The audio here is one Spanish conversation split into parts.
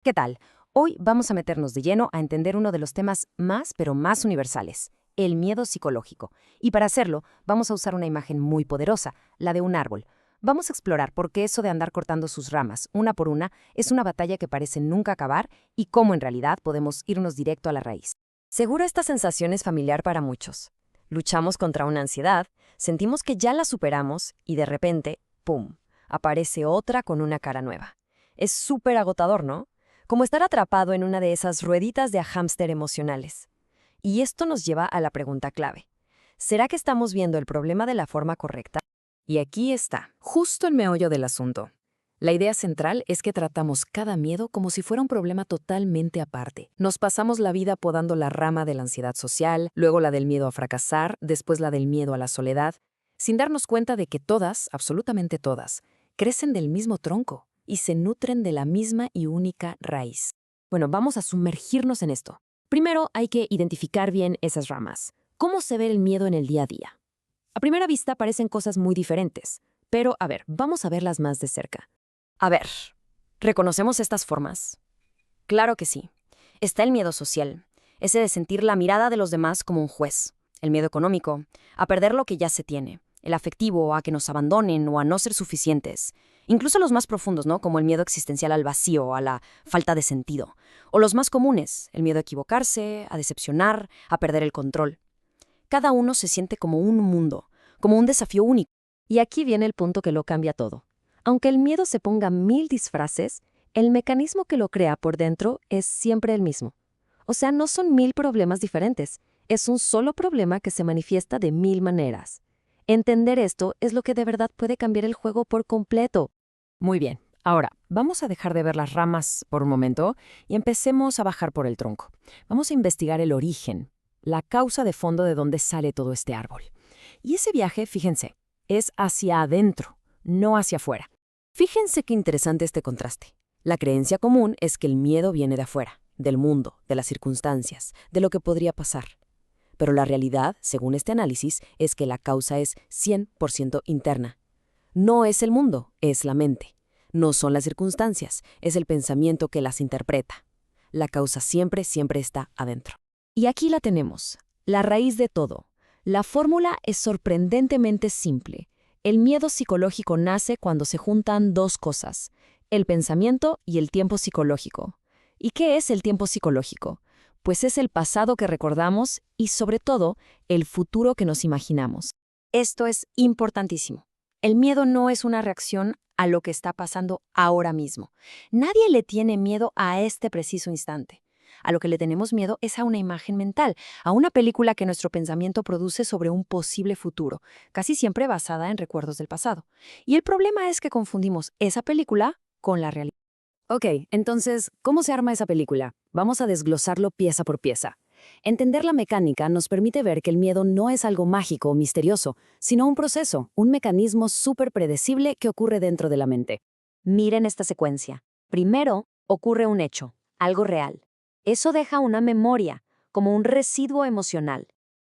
¿Qué tal? Hoy vamos a meternos de lleno a entender uno de los temas más, pero más universales, el miedo psicológico. Y para hacerlo, vamos a usar una imagen muy poderosa, la de un árbol. Vamos a explorar por qué eso de andar cortando sus ramas, una por una, es una batalla que parece nunca acabar y cómo en realidad podemos irnos directo a la raíz. Seguro esta sensación es familiar para muchos. Luchamos contra una ansiedad, sentimos que ya la superamos y de repente, ¡pum!, aparece otra con una cara nueva. Es súper agotador, ¿no? Como estar atrapado en una de esas rueditas de hámster emocionales. Y esto nos lleva a la pregunta clave. ¿Será que estamos viendo el problema de la forma correcta? Y aquí está, justo el meollo del asunto. La idea central es que tratamos cada miedo como si fuera un problema totalmente aparte. Nos pasamos la vida podando la rama de la ansiedad social, luego la del miedo a fracasar, después la del miedo a la soledad, sin darnos cuenta de que todas, absolutamente todas, crecen del mismo tronco y se nutren de la misma y única raíz. Bueno, vamos a sumergirnos en esto. Primero hay que identificar bien esas ramas. ¿Cómo se ve el miedo en el día a día? A primera vista parecen cosas muy diferentes, pero a ver, vamos a verlas más de cerca. A ver, ¿reconocemos estas formas? Claro que sí. Está el miedo social, ese de sentir la mirada de los demás como un juez. El miedo económico, a perder lo que ya se tiene. El afectivo, a que nos abandonen o a no ser suficientes. Incluso los más profundos, ¿no? Como el miedo existencial al vacío, a la falta de sentido. O los más comunes, el miedo a equivocarse, a decepcionar, a perder el control. Cada uno se siente como un mundo, como un desafío único. Y aquí viene el punto que lo cambia todo. Aunque el miedo se ponga 1000 disfraces, el mecanismo que lo crea por dentro es siempre el mismo. O sea, no son 1000 problemas diferentes, es un solo problema que se manifiesta de 1000 maneras. Entender esto es lo que de verdad puede cambiar el juego por completo. Muy bien, ahora vamos a dejar de ver las ramas por un momento y empecemos a bajar por el tronco. Vamos a investigar el origen, la causa de fondo de dónde sale todo este árbol. Y ese viaje, fíjense, es hacia adentro, no hacia afuera. Fíjense qué interesante este contraste. La creencia común es que el miedo viene de afuera, del mundo, de las circunstancias, de lo que podría pasar. Pero la realidad, según este análisis, es que la causa es 100% interna. No es el mundo, es la mente. No son las circunstancias, es el pensamiento que las interpreta. La causa siempre, siempre está adentro. Y aquí la tenemos, la raíz de todo. La fórmula es sorprendentemente simple. El miedo psicológico nace cuando se juntan dos cosas, el pensamiento y el tiempo psicológico. ¿Y qué es el tiempo psicológico? Pues es el pasado que recordamos y, sobre todo, el futuro que nos imaginamos. Esto es importantísimo. El miedo no es una reacción a lo que está pasando ahora mismo. Nadie le tiene miedo a este preciso instante. A lo que le tenemos miedo es a una imagen mental, a una película que nuestro pensamiento produce sobre un posible futuro, casi siempre basada en recuerdos del pasado. Y el problema es que confundimos esa película con la realidad. Ok, entonces, ¿cómo se arma esa película? Vamos a desglosarlo pieza por pieza. Entender la mecánica nos permite ver que el miedo no es algo mágico o misterioso, sino un proceso, un mecanismo súper predecible que ocurre dentro de la mente. Miren esta secuencia. Primero, ocurre un hecho, algo real. Eso deja una memoria, como un residuo emocional.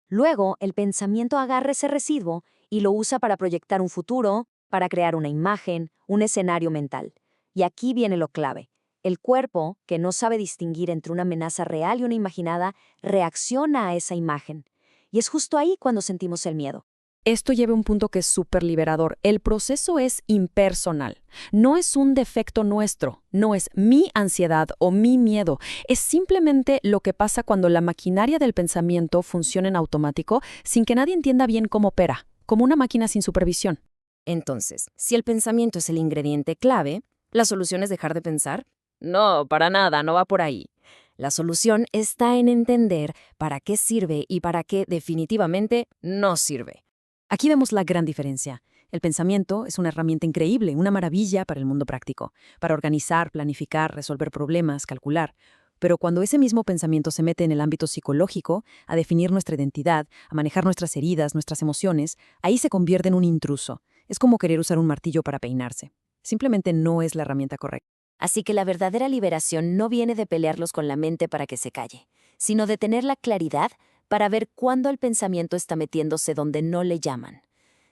Luego, el pensamiento agarra ese residuo y lo usa para proyectar un futuro, para crear una imagen, un escenario mental. Y aquí viene lo clave. El cuerpo, que no sabe distinguir entre una amenaza real y una imaginada, reacciona a esa imagen. Y es justo ahí cuando sentimos el miedo. Esto lleva a un punto que es súper liberador. El proceso es impersonal. No es un defecto nuestro, no es mi ansiedad o mi miedo. Es simplemente lo que pasa cuando la maquinaria del pensamiento funciona en automático sin que nadie entienda bien cómo opera, como una máquina sin supervisión. Entonces, si el pensamiento es el ingrediente clave, ¿la solución es dejar de pensar? No, para nada, no va por ahí. La solución está en entender para qué sirve y para qué definitivamente no sirve. Aquí vemos la gran diferencia. El pensamiento es una herramienta increíble, una maravilla para el mundo práctico, para organizar, planificar, resolver problemas, calcular. Pero cuando ese mismo pensamiento se mete en el ámbito psicológico, a definir nuestra identidad, a manejar nuestras heridas, nuestras emociones, ahí se convierte en un intruso. Es como querer usar un martillo para peinarse. Simplemente no es la herramienta correcta. Así que la verdadera liberación no viene de pelearlos con la mente para que se calle, sino de tener la claridad para ver cuándo el pensamiento está metiéndose donde no le llaman.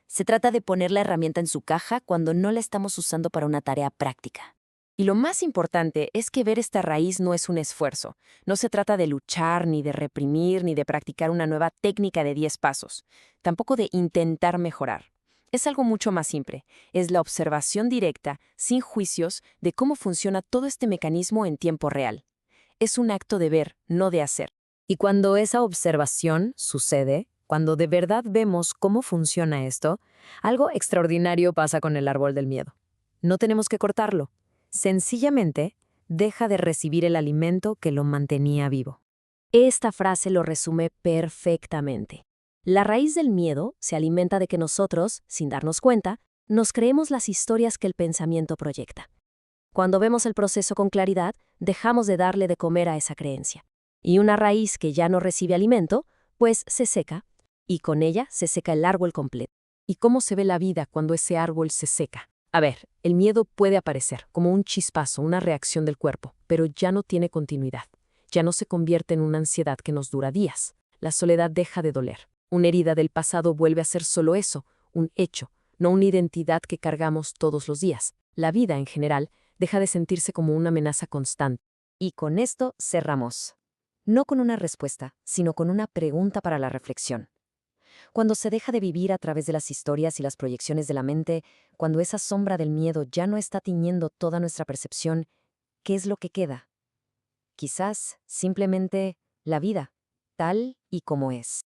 Se trata de poner la herramienta en su caja cuando no la estamos usando para una tarea práctica. Y lo más importante es que ver esta raíz no es un esfuerzo. No se trata de luchar, ni de reprimir, ni de practicar una nueva técnica de 10 pasos. Tampoco de intentar mejorar. Es algo mucho más simple. Es la observación directa, sin juicios, de cómo funciona todo este mecanismo en tiempo real. Es un acto de ver, no de hacer. Y cuando esa observación sucede, cuando de verdad vemos cómo funciona esto, algo extraordinario pasa con el árbol del miedo. No tenemos que cortarlo. Sencillamente, deja de recibir el alimento que lo mantenía vivo. Esta frase lo resume perfectamente. La raíz del miedo se alimenta de que nosotros, sin darnos cuenta, nos creemos las historias que el pensamiento proyecta. Cuando vemos el proceso con claridad, dejamos de darle de comer a esa creencia. Y una raíz que ya no recibe alimento, pues se seca, y con ella se seca el árbol completo. ¿Y cómo se ve la vida cuando ese árbol se seca? A ver, el miedo puede aparecer como un chispazo, una reacción del cuerpo, pero ya no tiene continuidad. Ya no se convierte en una ansiedad que nos dura días. La soledad deja de doler. Una herida del pasado vuelve a ser solo eso, un hecho, no una identidad que cargamos todos los días. La vida, en general, deja de sentirse como una amenaza constante. Y con esto cerramos. No con una respuesta, sino con una pregunta para la reflexión. Cuando se deja de vivir a través de las historias y las proyecciones de la mente, cuando esa sombra del miedo ya no está tiñendo toda nuestra percepción, ¿qué es lo que queda? Quizás simplemente la vida, tal y como es.